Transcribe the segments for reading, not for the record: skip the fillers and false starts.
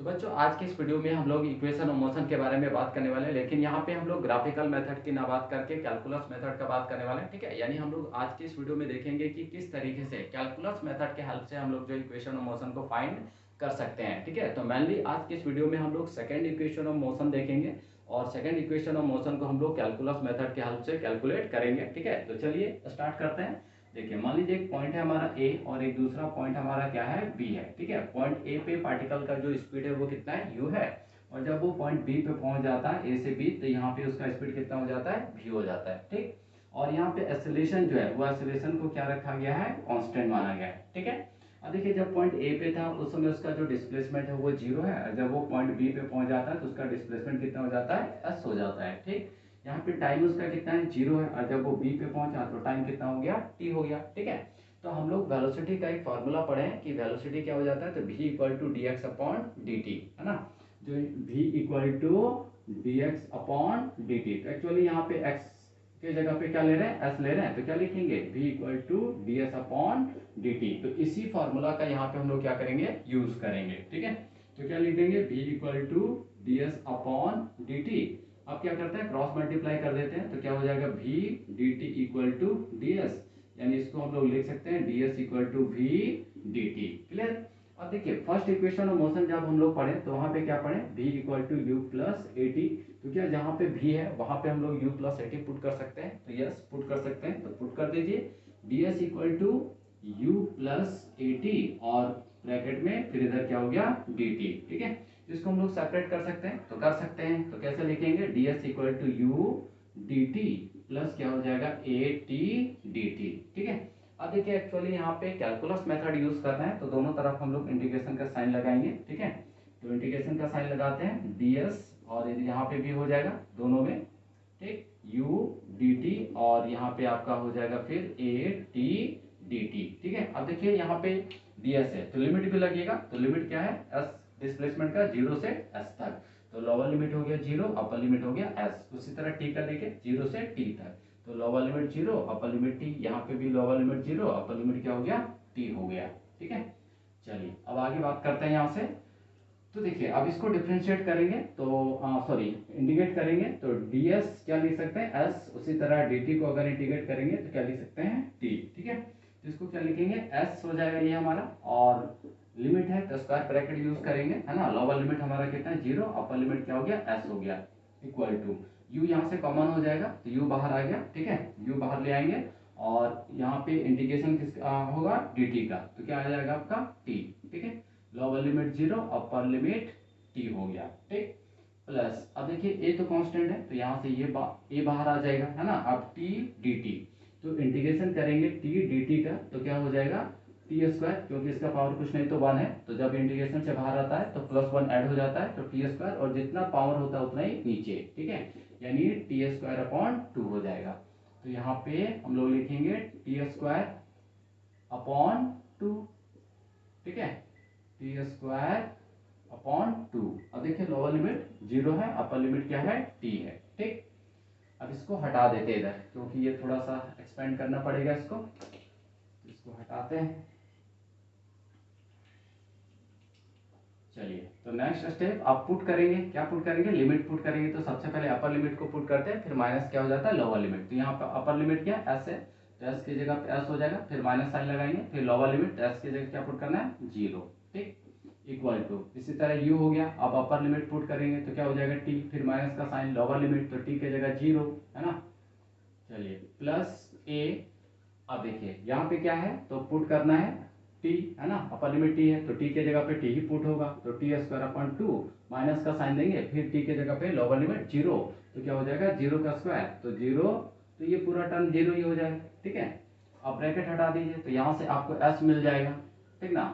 तो बच्चों आज की इस वीडियो में हम लोग इक्वेशन ऑफ मोशन के बारे में बात करने वाले हैं, लेकिन यहाँ पे हम लोग ग्राफिकल मेथड की ना बात करके कैलकुलस मेथड का बात करने वाले हैं। ठीक है, यानी हम लोग आज की इस वीडियो में देखेंगे कि किस तरीके से कैलकुलस मेथड के हेल्प से हम लोग जो इक्वेशन ऑफ मोशन को फाइंड कर सकते हैं। ठीक है, तो मेनली आज की इस वीडियो में हम लोग सेकेंड इक्वेशन ऑफ मोशन देखेंगे और सेकेंड इक्वेशन ऑफ मोशन को हम लोग कैलकुलस मेथड के हेल्प से कैलकुलेट करेंगे। ठीक है, तो चलिए स्टार्ट करते हैं। देखिए, मान लीजिए एक पॉइंट है हमारा ए और एक दूसरा पॉइंट हमारा क्या है, बी है। ठीक है, पॉइंट ए पे पार्टिकल का जो स्पीड है वो कितना है, यू है। और जब वो पॉइंट बी पे पहुंच जाता है, ए से बी, तो यहाँ पे उसका स्पीड कितना हो जाता है, वी हो जाता है। ठीक, और यहाँ पे एक्सेलरेशन जो है वो एक्सेलरेशन को क्या रखा गया है, कांस्टेंट माना गया है। ठीक है, अब देखिए जब पॉइंट ए पे था उस समय उसका जो डिस्प्लेसमेंट है वो जीरो है, और जब वो पॉइंट बी पे पहुंच जाता है तो उसका डिस्प्लेसमेंट कितना हो जाता है, एस हो जाता है। ठीक, यहाँ पे टाइम उसका कितना है, जीरो है, और जब वो बी पे पहुंचा तो टाइम कितना हो गया, टी हो गया। ठीक है, तो हम लोग वेलोसिटी का एक फार्मूला पढ़े हैं कि वेलोसिटी क्या हो जाता है, तो v equal to D X upon D T, है ना। जो v equal to D X upon D T, तो एक्चुअली यहाँ पे x के जगह पे क्या ले रहे हैं, s ले रहे हैं, तो क्या लिखेंगे, v equal to D S upon D T. तो इसी फार्मूला का यहाँ पे हम लोग क्या करेंगे, यूज करेंगे। ठीक है, तो क्या लिख देंगे, v equal to D S upon D T. अब क्या करते हैं, क्रॉस मल्टीप्लाई कर देते हैं, तो क्या हो जाएगा, v D T equal to D S, यानी इसको हम लोग लिख सकते हैं ds equal to V D T. Clear. अब देखिए फर्स्ट इक्वेशन ऑफ मोशन जब हम लोग पढ़े तो वहां पे क्या पढ़े, v equal to U plus A T. तो क्या जहां पे v है वहां पे हम लोग u plus A T put कर सकते हैं, तो यस पुट कर सकते हैं, तो पुट कर दीजिए ds equal to U plus A T और ब्रैकेट में फिर इधर क्या हो गया, dt। ठीक है, इसको हम लोग सेपरेट कर सकते हैं, तो कर सकते हैं, तो कैसे लिखेंगे, ds equal to U D T plus क्या हो जाएगा, ए टी डी टी। ठीक है, अब देखिए एक्चुअली यहाँ पे कैलकुलस मेथड यूज कर रहे हैं, तो दोनों तरफ हम लोग इंटीग्रेशन का साइन लगाएंगे। ठीक है, तो इंटीग्रेशन का साइन लगाते हैं, ds और यहाँ पे भी हो जाएगा दोनों में। ठीक, u dt और यहाँ पे आपका हो जाएगा फिर a t dt। ठीक है, अब देखिए यहाँ पे ds है तो लिमिट भी लगेगा, तो लिमिट क्या है, s डिस्प्लेसमेंट का 0 से s तक, तो लोअर लिमिट हो गया 0, अपर लिमिट हो गया s। उसी तरह t का देखिए 0 से t तक, तो lower limit 0, upper limit t, यहाँ पे भी लोअर लिमिट 0, अपर लिमिट क्या हो गया, t हो गया। ठीक है, चलिए अब आगे बात करते हैं यहाँ से। तो देखिए अब इसको डिफरेंशिएट करेंगे, तो सॉरी इंटीग्रेट करेंगे, तो ds क्या लिख सकते हैं, s। उसी तरह dt को अगर इंटीग्रेट करेंगे तो क्या लिख सकते हैं, t। ठीक है, तो इसको क्या लिखेंगे, s हो जाएगा ये हमारा, और लिमिट है तो स्क्वायर ब्रैकेट यूज करेंगे, है ना। लोअर लिमिट हमारा कितना है, 0, अपर लिमिट क्या हो गया, s हो गया, इक्वल टू u यहाँ से कॉमन हो जाएगा तो u बाहर आ गया। ठीक है, u बाहर ले आएंगे और यहाँ पे इंटीग्रेशन किस होगा, dt का, तो क्या आ जाएगा आपका t। ठीक है, lower limit 0, upper limit t हो गया। ठीक, प्लस अब देखिए a तो कांस्टेंट है तो यहाँ से ये a बाहर आ जाएगा, है ना। अब t dt, तो इंटीग्रेशन करेंगे t dt का, तो क्या हो जाएगा, टी स्क्वायर, क्योंकि इसका पावर कुछ नहीं तो 1 है, तो जब इंटीग्रेशन से बाहर आता है तो प्लस 1 ऐड हो जाता है, तो टी स्क्वायर, और जितना पावर होता है उतना ही नीचे। ठीक है, यानी टी स्क्वायर अपॉन 2 हो जाएगा, तो यहाँ पे हम लोग लिखेंगे टी स्क्वायर अपॉन 2। ठीक है, टी स्क्वायर अपॉन 2। अब देखिए लोअर लिमिट 0 है, अपर लिमिट क्या है, t है। ठीक, अब इसको हटा देते हैं इधर, क्योंकि ये थोड़ा सा एक्सपेंड करना पड़ेगा इसको हटाते हैं। चलिए, तो नेक्स्ट स्टेप आप पुट करेंगे, क्या पुट करेंगे, लिमिट पुट करेंगे, तो सबसे पहले अपर लिमिट को पुट करते हैं, फिर माइनस क्या हो जाता है, लोअर लिमिट। तो यहाँ पर अपर लिमिट क्या s है, तो s की जगह पे s हो जाएगा, फिर माइनस साइन लगाएंगे, फिर लोअर लिमिट, s की जगह क्या पुट करना है, 0। ठीक, इक्वल टू इसी तरह u हो गया, अब अपर लिमिट पुट करेंगे तो क्या हो जाएगा t, फिर माइनस का साइन, लोअर लिमिट, तो t की जगह 0, है ना। चलिए प्लस a, अब देखिए यहाँ पे क्या है, तो पुट करना है t, है ना, अपर लिमिट t है तो t के जगह पे t ही पुट होगा, तो टी स्क्वायर अपॉन 2, माइनस का साइन देंगे, फिर t के जगह पे लोअर लिमिट 0, तो क्या हो जाएगा, 0 का स्क्वायर, तो 0, तो ये पूरा टर्म 0 ही हो जाएगा। ठीक है, अब ब्रैकेट हटा दीजिए, तो यहाँ से आपको s मिल जाएगा, ठीक ना,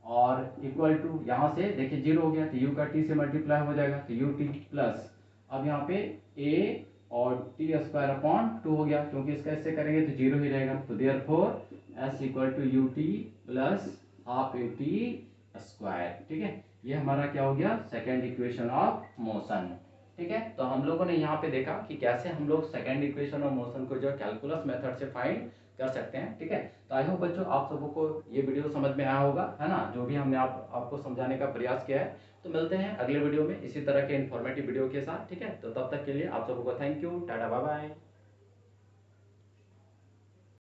और इक्वल टू यहाँ से देखिए 0 हो गया तो u का t से मल्टीप्लाई हो जाएगा, तो यू टी प्लस, अब यहाँ पे a और टी स्क्वायर अपॉन 2 हो गया, क्योंकि इसका इससे करेंगे तो 0 ही रहेगा, तो therefore s equal to U T plus half A T square. ठीक है, ये हमारा क्या हो गया, सेकेंड इक्वेशन ऑफ मोशन। ठीक है, तो हम लोगों ने यहाँ पे देखा कि कैसे हम लोग सेकेंड इक्वेशन ऑफ मोशन को जो कैलकुलस मेथड से फाइंड कर सकते हैं, ठीक है। तो आई होप बच्चों आप सबों को ये वीडियो समझ में आया होगा, है ना, जो भी हमने आपको समझाने का प्रयास किया है। तो मिलते हैं अगले वीडियो में इसी तरह के इन्फॉर्मेटिव वीडियो के साथ, ठीक है। तो तब तक के लिए आप सबों को thank you, ta-ta, bye bye.